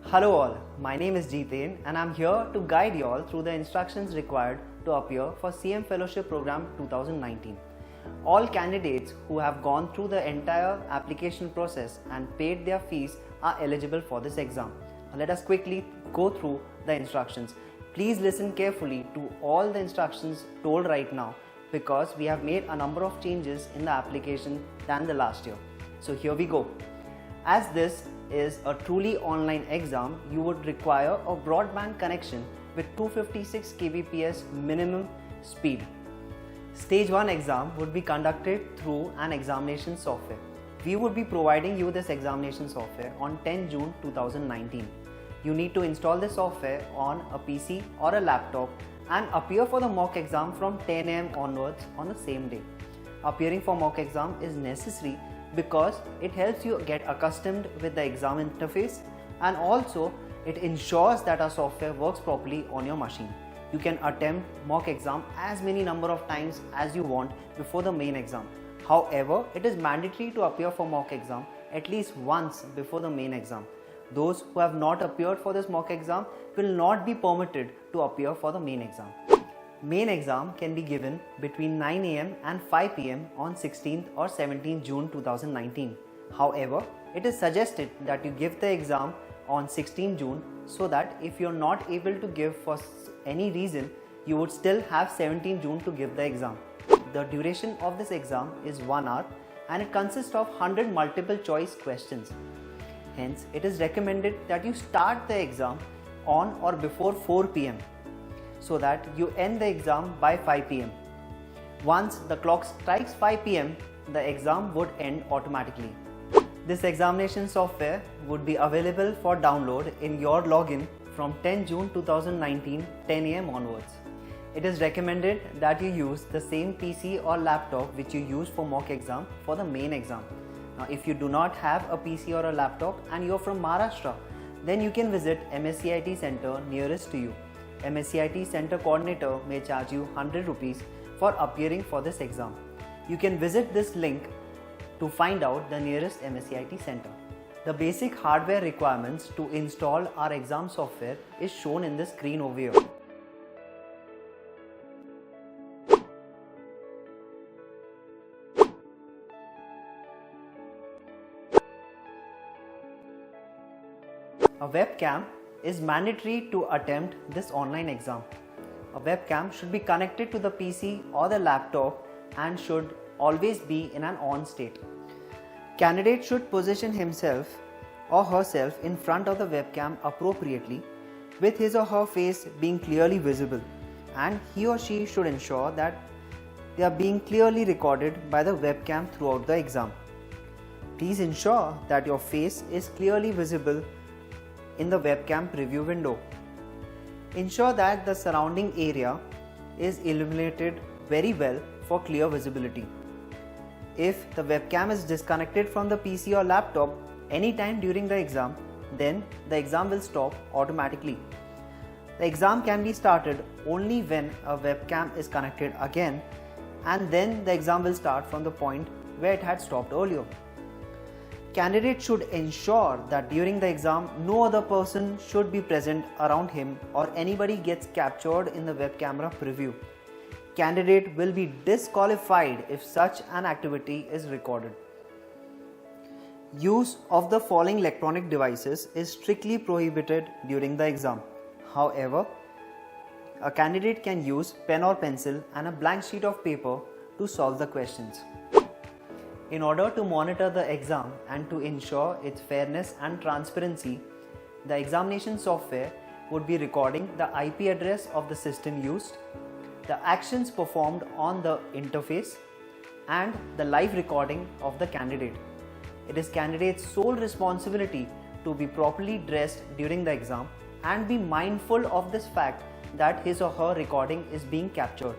Hello all, my name is Jeetan and I'm here to guide you all through the instructions required to appear for CM Fellowship Program 2019. All candidates who have gone through the entire application process and paid their fees are eligible for this exam. Let us quickly go through the instructions. Please listen carefully to all the instructions told right now because we have made a number of changes in the application than the last year. So here we go. As this is a truly online exam, you would require a broadband connection with 256 kbps minimum speed. Stage 1 exam would be conducted through an examination software. We would be providing you this examination software on 10 June 2019. You need to install this software on a PC or a laptop and appear for the mock exam from 10 am onwards on the same day. Appearing for mock exam is necessary because it helps you get accustomed with the exam interface and also it ensures that our software works properly on your machine. You can attempt mock exam as many number of times as you want before the main exam. However, it is mandatory to appear for mock exam at least once before the main exam. Those who have not appeared for this mock exam will not be permitted to appear for the main exam. Main exam can be given between 9 am and 5 pm on 16th or 17th June 2019. However, it is suggested that you give the exam on 16th June so that if you are not able to give for any reason, you would still have 17th June to give the exam. The duration of this exam is 1 hour and it consists of 100 multiple choice questions. Hence, it is recommended that you start the exam on or before 4 pm. So that you end the exam by 5 pm. Once the clock strikes 5 pm, the exam would end automatically. This examination software would be available for download in your login from 10 June 2019 10 am onwards. It is recommended that you use the same PC or laptop which you use for mock exam for the main exam. Now, if you do not have a PC or a laptop and you are from Maharashtra, then you can visit MKCL center nearest to you. MKCL Center Coordinator may charge you 100 rupees for appearing for this exam. You can visit this link to find out the nearest MKCL Center. The basic hardware requirements to install our exam software is shown in the screen over here. A webcam is mandatory to attempt this online exam. A webcam should be connected to the PC or the laptop and should always be in an on state. Candidate should position himself or herself in front of the webcam appropriately with his or her face being clearly visible, and he or she should ensure that they are being clearly recorded by the webcam throughout the exam. Please ensure that your face is clearly visible in the webcam preview window. Ensure that the surrounding area is illuminated very well for clear visibility. If the webcam is disconnected from the PC or laptop anytime during the exam, then the exam will stop automatically. The exam can be started only when a webcam is connected again, and then the exam will start from the point where it had stopped earlier. Candidate should ensure that during the exam, no other person should be present around him or anybody gets captured in the web camera preview. Candidate will be disqualified if such an activity is recorded. Use of the following electronic devices is strictly prohibited during the exam. However, a candidate can use pen or pencil and a blank sheet of paper to solve the questions. In order to monitor the exam and to ensure its fairness and transparency, the examination software would be recording the IP address of the system used, the actions performed on the interface, and the live recording of the candidate. It is candidate's sole responsibility to be properly dressed during the exam and be mindful of this fact that his or her recording is being captured.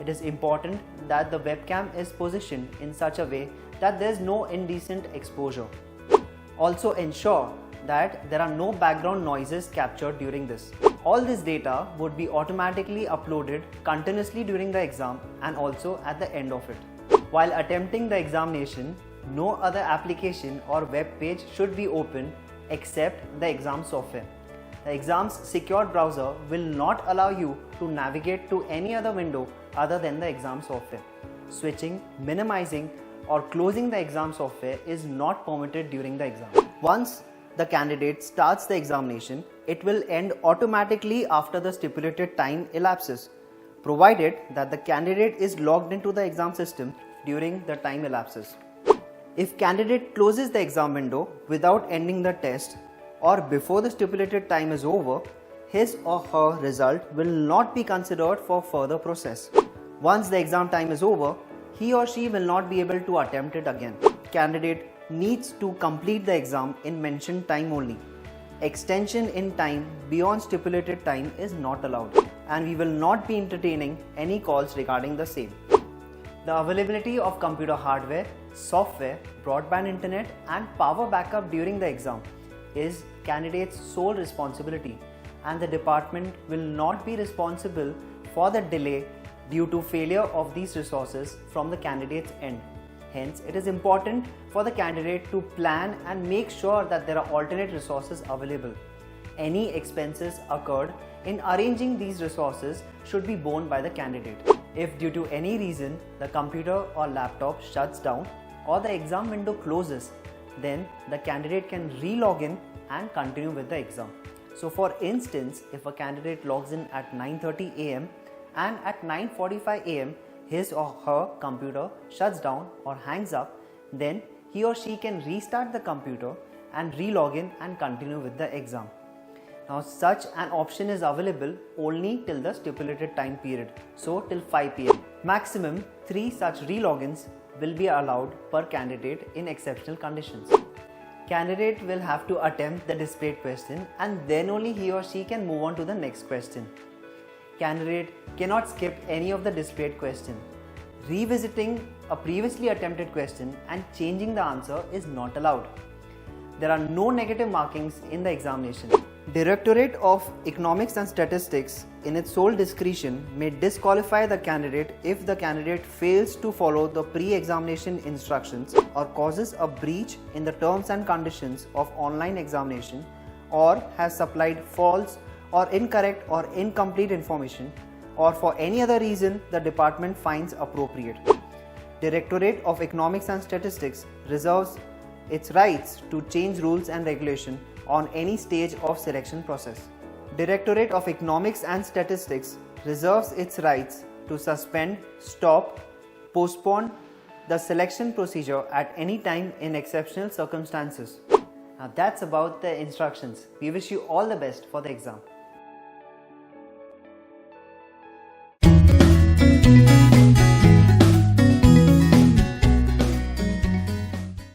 It is important that the webcam is positioned in such a way that there is no indecent exposure. Also ensure that there are no background noises captured during this. All this data would be automatically uploaded continuously during the exam and also at the end of it. While attempting the examination, no other application or web page should be open except the exam software. The exam's secured browser will not allow you to navigate to any other window other than the exam software. Switching, minimizing, or closing the exam software is not permitted during the exam. Once the candidate starts the examination, it will end automatically after the stipulated time elapses, provided that the candidate is logged into the exam system during the time elapses. If candidate closes the exam window without ending the test or before the stipulated time is over, his or her result will not be considered for further process. Once the exam time is over, he or she will not be able to attempt it again. Candidate needs to complete the exam in mentioned time only. Extension in time beyond stipulated time is not allowed, and we will not be entertaining any calls regarding the same. The availability of computer hardware, software, broadband internet, and power backup during the exam is candidate's sole responsibility, and the department will not be responsible for the delay due to failure of these resources from the candidate's end. Hence, it is important for the candidate to plan and make sure that there are alternate resources available. Any expenses occurred in arranging these resources should be borne by the candidate. If due to any reason the computer or laptop shuts down or the exam window closes, then the candidate can re-log in and continue with the exam. So for instance, if a candidate logs in at 9:30 am and at 9:45 am his or her computer shuts down or hangs up, then he or she can restart the computer and re-log in and continue with the exam. Now such an option is available only till the stipulated time period, so till 5 pm. Maximum 3 such re-logins will be allowed per candidate in exceptional conditions. Candidate will have to attempt the displayed question and then only he or she can move on to the next question. Candidate cannot skip any of the displayed question. Revisiting a previously attempted question and changing the answer is not allowed. There are no negative markings in the examination. Directorate of Economics and Statistics, in its sole discretion, may disqualify the candidate if the candidate fails to follow the pre-examination instructions or causes a breach in the terms and conditions of online examination or has supplied false or incorrect or incomplete information, or for any other reason the department finds appropriate. Directorate of Economics and Statistics reserves its rights to change rules and regulation on any stage of selection process. Directorate of Economics and Statistics reserves its rights to suspend, stop, postpone the selection procedure at any time in exceptional circumstances. Now that's about the instructions. We wish you all the best for the exam.